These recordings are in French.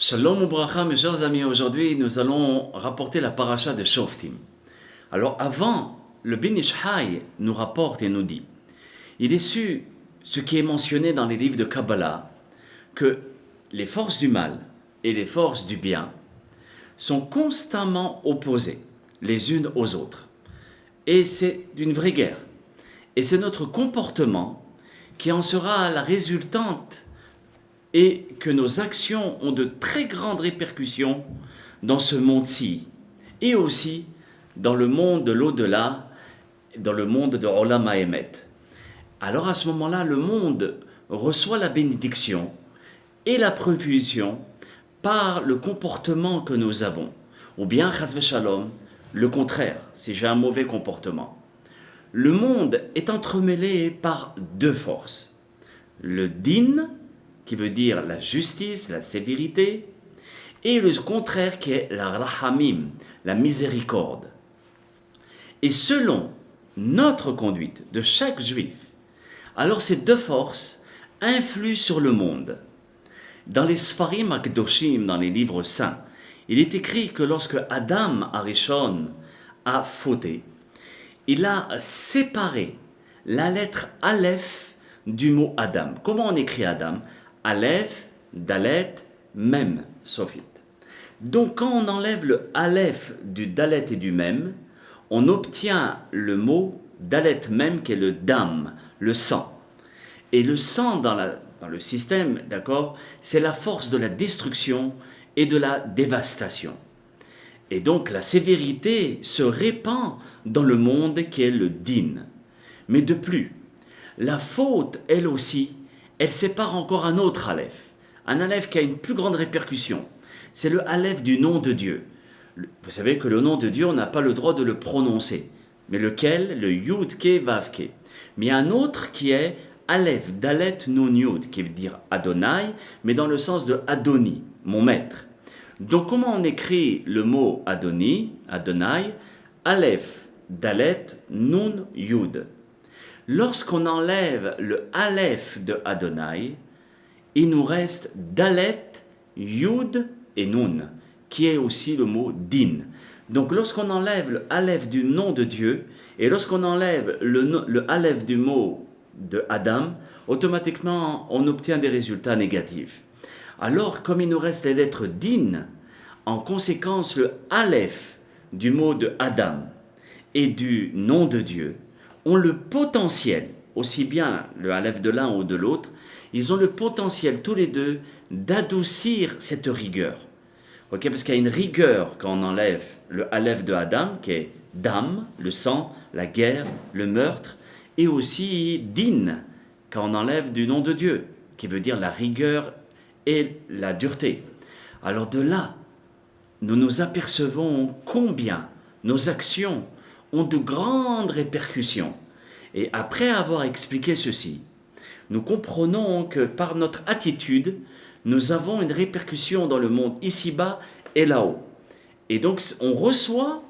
Shalom Ubracha, mes chers amis, aujourd'hui nous allons rapporter la paracha de Shoftim. Alors avant, le Ben Ish Chai nous rapporte et nous dit, il est su ce qui est mentionné dans les livres de Kabbalah, que les forces du mal et les forces du bien sont constamment opposées les unes aux autres. Et c'est une vraie guerre. Et c'est notre comportement qui en sera la résultante et que nos actions ont de très grandes répercussions dans ce monde-ci et aussi dans le monde de l'au-delà, dans le monde de Olam HaEmet. Alors à ce moment-là, le monde reçoit la bénédiction et la provision par le comportement que nous avons. Ou bien, chas v'shalom, le contraire, si j'ai un mauvais comportement. Le monde est entremêlé par deux forces. Le din, qui veut dire la justice, la sévérité, et le contraire qui est la rahamim, la miséricorde. Et selon notre conduite de chaque juif, alors ces deux forces influent sur le monde. Dans les Sfarim Akdoshim, dans les livres saints, il est écrit que lorsque Adam Arishon a fauté, il a séparé la lettre Aleph du mot Adam. Comment on écrit Adam? Aleph, Dalet, Mem, Sophite. Donc quand on enlève le Aleph du Dalet et du Mem, on obtient le mot Dalet Mem qui est le Dam, le sang. Et le sang dans le système, d'accord, c'est la force de la destruction et de la dévastation. Et donc la sévérité se répand dans le monde qui est le din. Mais de plus, la faute, elle aussi, elle sépare encore un autre Aleph qui a une plus grande répercussion. C'est le Aleph du nom de Dieu. Vous savez que le nom de Dieu, on n'a pas le droit de le prononcer. Mais lequel? Le Yud Ke Vav Ke. Mais il y a un autre qui est Aleph, Dalet, Nun Yud, qui veut dire Adonai, mais dans le sens de Adoni, mon maître. Donc comment on écrit le mot Adoni, Adonai? Aleph, Dalet, Nun Yud. Lorsqu'on enlève le Aleph de Adonai, il nous reste Dalet, Yud et Nun, qui est aussi le mot Din. Donc lorsqu'on enlève le Aleph du nom de Dieu, et lorsqu'on enlève le Aleph du mot de Adam, automatiquement on obtient des résultats négatifs. Alors comme il nous reste les lettres Din, en conséquence le Aleph du mot de Adam et du nom de Dieu, ont le potentiel, aussi bien le Aleph de l'un ou de l'autre, ils ont le potentiel tous les deux d'adoucir cette rigueur. Okay, parce qu'il y a une rigueur quand on enlève le Aleph de Adam, qui est Dam, le sang, la guerre, le meurtre, et aussi Din, quand on enlève du nom de Dieu, qui veut dire la rigueur et la dureté. Alors de là, nous nous apercevons combien nos actions ont de grandes répercussions. Et après avoir expliqué ceci, nous comprenons que par notre attitude, nous avons une répercussion dans le monde ici-bas et là-haut. Et donc, on reçoit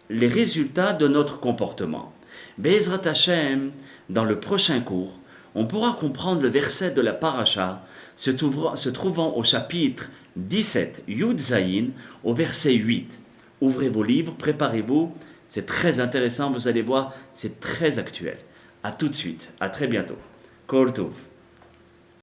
les résultats de notre comportement. Be'ezrat Hashem, dans le prochain cours, on pourra comprendre le verset de la paracha se trouvant au chapitre 17, Yud Zayin, au verset 8. Ouvrez vos livres, préparez-vous. C'est très intéressant, vous allez voir, c'est très actuel. À tout de suite, à très bientôt. Kol Tov.